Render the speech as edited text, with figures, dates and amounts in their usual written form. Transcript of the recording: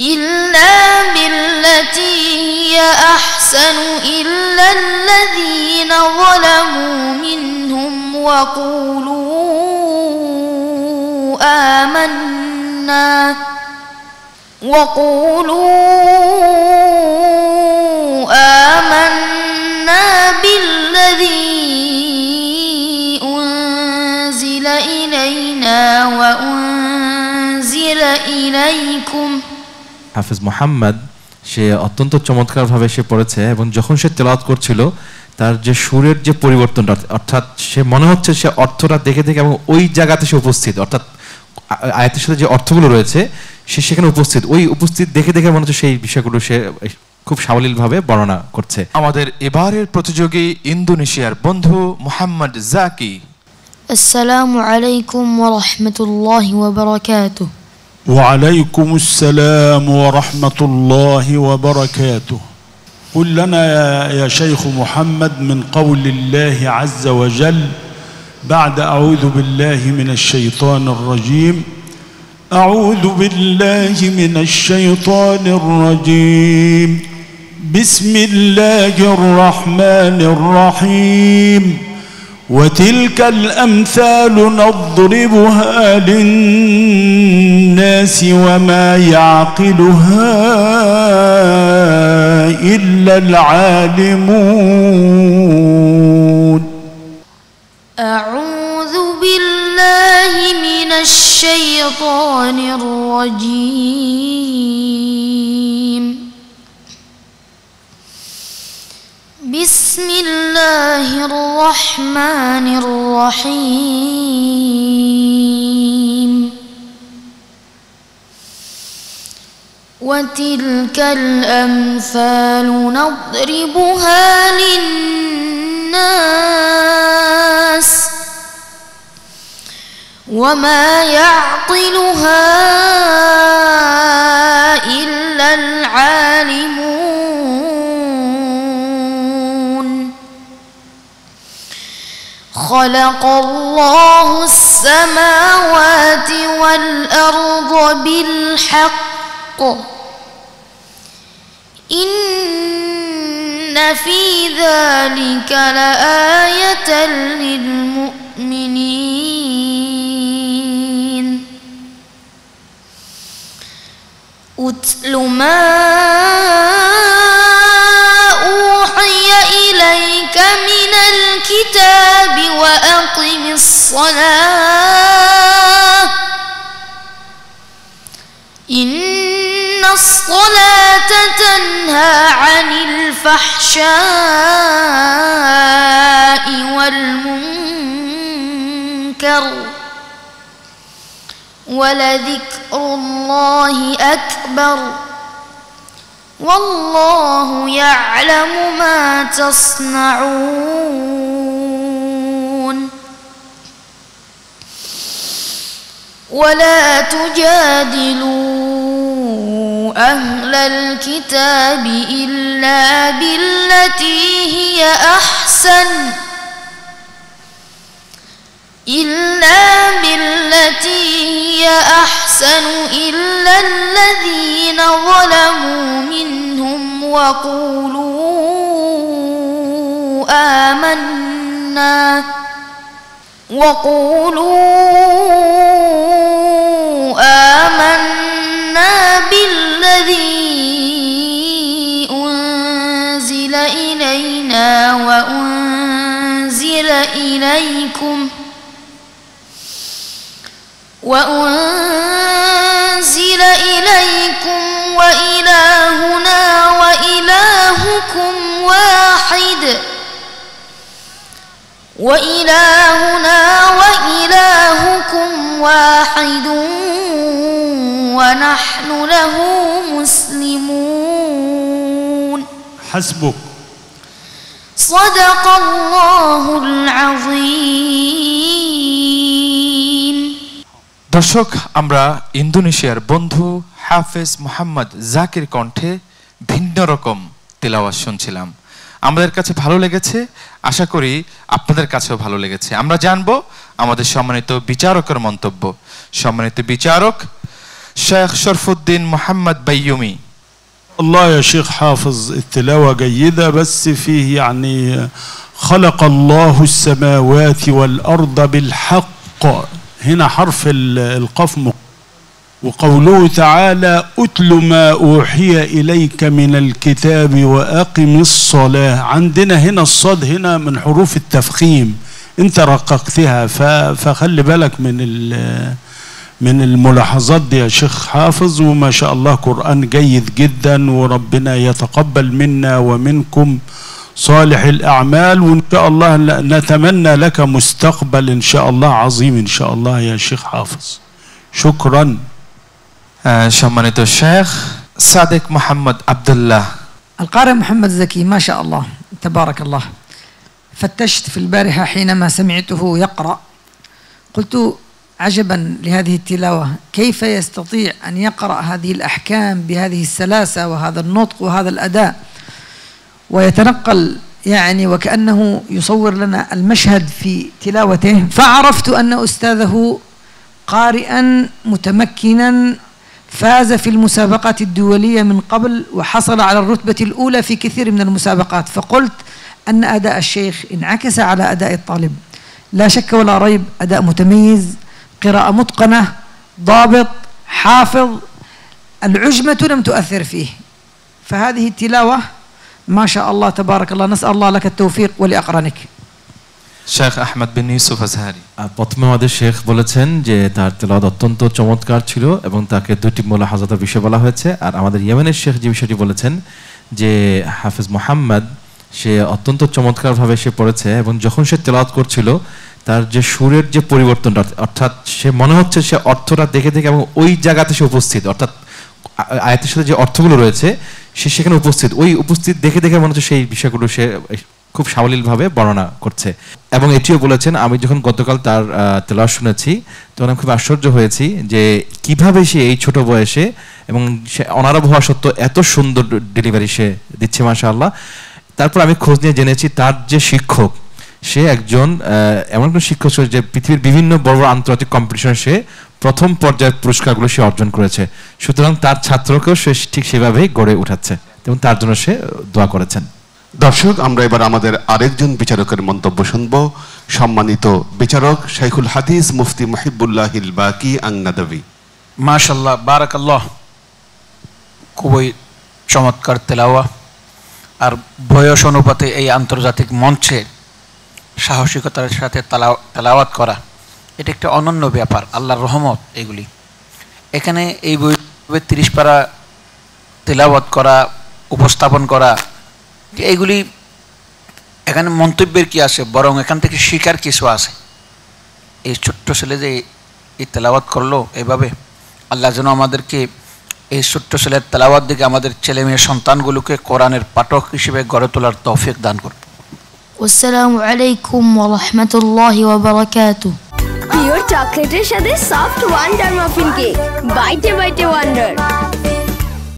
إلا بالتي هي أحسن إلا الذين ظلموا منهم وقولوا آمنا بالذي أنزل إلينا وأنزل إليكم হাফেজ মুহাম্মদ সে অত্যন্ত চমৎকারভাবে সে পড়েছে এবং যখন সে তেলাওয়াত করছিল তার যে সুরের যে পরিবর্তনটা, অর্থাৎ সে মনে হচ্ছে সে অর্থটা দেখে দেখে এবং ওই জায়গাতে সে উপস্থিত, অর্থাৎ আয়াতের সাথে যে অর্থগুলো রয়েছে সে সেখানে উপস্থিত, ওই উপস্থিত দেখে দেখে মনে হচ্ছে সেই বিষয়গুলো সে খুব সাবলীলভাবে বর্ণনা করছে। আমাদের এবারের প্রতিযোগী ইন্দোনেশিয়ার বন্ধু মুহাম্মদ জাকি। আসসালামু আলাইকুম ওয়া রাহমাতুল্লাহি ওয়া বারাকাতুহু। وعليكم السلام ورحمة الله وبركاته. قل لنا يا شيخ محمد من قول الله عز وجل بعد أعوذ بالله من الشيطان الرجيم. أعوذ بالله من الشيطان الرجيم. بسم الله الرحمن الرحيم. وتلك الأمثال نضربها للناس وما يعقلها إلا العالمون. أعوذ بالله من الشيطان الرجيم. بسم الله الرحمن الرحيم. وتلك الأمثال نضربها للناس وما يعقلها إلا العالمون. خلق الله السماوات والأرض بالحق. إن في ذلك لآية للمؤمنين. أتل ما أوحي إليك من الكتاب وأقم الصلاة. إن الصلاة تنهى عن الفحشاء والمنكر ولذكر الله أكبر والله يعلم ما تصنعون. ولا تجادلوا أهل الكتاب إلا بالتي هي أحسن إلا الذين ظلموا منهم وقولوا آمنا بالذي أنزل إلينا وأنزل إليكم وإلهنا وإلهكم واحد ونحن له مسلمون. حسبك. صدق الله العظيم. দর্শক, আমরা ইন্দোনেশিয়ার বন্ধু হাফেজ মুহাম্মদ জাকির কণ্ঠে ভিন্ন রকম তেলাওয়াত শুনছিলাম। আমাদের কাছে ভালো লেগেছে, আশা করি আপনাদের কাছেও ভালো লেগেছে। আমরা জানবো আমাদের সম্মানিত বিচারকের মন্তব্য। সম্মানিত বিচারক, শেখ শরফুদ্দিন মোহাম্মদ বাইয়ুমি। الله يا شيخ حافظ التلاوة جيدة بس فيه يعني خلق الله السماوات والأرض بالحق، هنا حرف القاف وقوله تعالى أتل ما أوحي إليك من الكتاب وأقم الصلاة، عندنا هنا الصاد هنا من حروف التفخيم انت رققتها، فخلي بالك من الملاحظات دي يا شيخ حافظ. وما شاء الله قرآن جيد جدا، وربنا يتقبل منا ومنكم صالح الأعمال، وإن شاء الله نتمنى لك مستقبل إن شاء الله عظيم إن شاء الله يا شيخ حافظ. شكرا. সম্মানিত শেখ সাদেক মোহাম্মদ আব্দুল্লাহ। القارئ محمد زكي ما شاء الله تبارك الله. فتشت في البارحة حينما سمعته يقرأ قلت عجبا لهذه التلاوة، كيف يستطيع أن يقرأ هذه الأحكام بهذه السلاسة وهذا النطق وهذا الأداء ويتنقل يعني وكأنه يصور لنا المشهد في تلاوته، فعرفت أن أستاذه قارئا متمكنا فاز في المسابقات الدولية من قبل وحصل على الرتبة الأولى في كثير من المسابقات، فقلت أن أداء الشيخ انعكس على أداء الطالب، لا شك ولا ريب أداء متميز، قراءة متقنة، ضابط، حافظ، العجمة لم تؤثر فيه، فهذه التلاوة ما شاء الله تبارك الله، نسأل الله لك التوفيق ولأقرانك. শেখ আহমদ বিন ইউসুফ আজহারি। প্রথমে আমাদের শেখ বলেছেন যে তার তেলাওয়াত অত্যন্ত চমৎকার ছিল এবং তাকে দুটি মুলাহাজাতের বিষয় বলা হয়েছে। আর আমাদের ইয়েমেনের শেখ যে বিষয়টি বলেছেন যে হাফেজ মোহাম্মদ সে অত্যন্ত চমৎকারভাবে সে পড়েছে এবং যখন সে তেলাওয়াত করছিল তার যে সুরের যে পরিবর্তনটা, অর্থাৎ সে মনে হচ্ছে সে অর্থটা দেখে দেখে এবং ওই জায়গাতে সে উপস্থিত, অর্থাৎ আয়াতের সাথে যে অর্থগুলো রয়েছে সে সেখানে উপস্থিত, ওই উপস্থিত দেখে দেখে মনে হচ্ছে সেই বিষয়গুলো সে খুব সাবলীলভাবে বর্ণনা করছে। এবং এটিও বলেছেন আমি যখন গতকাল তার তেলাওয়াত শুনেছি তখন আমি খুব আশ্চর্য হয়েছি যে কিভাবে সে এই ছোট বয়সে এবং সে অনারব হওয়া সত্ত্বেও এত সুন্দর ডেলিভারি সে দিচ্ছে মাশাআল্লাহ। তারপর আমি খোঁজ নিয়ে জেনেছি তার যে শিক্ষক সে একজন এমন একজন শিক্ষক যে পৃথিবীর বিভিন্ন বড় বড় আন্তর্জাতিক কম্পিটিশনে সে প্রথম পর্যায়ের পুরস্কারগুলো সে অর্জন করেছে, সুতরাং তার ছাত্রকেও সে ঠিক সেভাবেই গড়ে উঠাচ্ছে এবং তার জন্য সে দোয়া করেছেন। দর্শক, আমরা এবার আমাদের আরেকজন বিচারকের মন্তব্য শুনব। সম্মানিত বিচারক শাইখুল হাদিস মুফতি মুহিবুল্লাহিল বাকি আং-নাদভী। মাশাআল্লাহ, বারাকাল্লাহ, খুবই চমৎকার তেলাওয়া। আর বয়স অনুপাতে এই আন্তর্জাতিক মঞ্চে সাহসিকতার সাথে তেলাওয়াত করা এটা একটা অনন্য ব্যাপার, আল্লাহর রহমত এগুলি। এখানে এই বইভাবে 30 পারা তেলাওয়াত করা, উপস্থাপন করা, এইগুলি এখানে মন্তব্যের কি আছে, বরং এখান থেকে শিকার কিছু আছে। এই ছোট্ট ছেলে যে এই তেলাওয়াত করলো এভাবে, আল্লাহ যেন আমাদেরকে এই ছোট্ট ছেলের তেলাওয়াত দিকে আমাদের ছেলে মেয়ে সন্তানগুলোকে কোরআনের পাঠক হিসেবে গড়ে তোলার তৌফিক দান করুন। আসসালামু আলাইকুম ওয়া রাহমাতুল্লাহি ওয়া বারাকাতুহু। পিওর চকলেটের সাথে সফট ওয়ান্ডার মাফিন কেক, বাইটে বাইটে ওয়ান্ডার।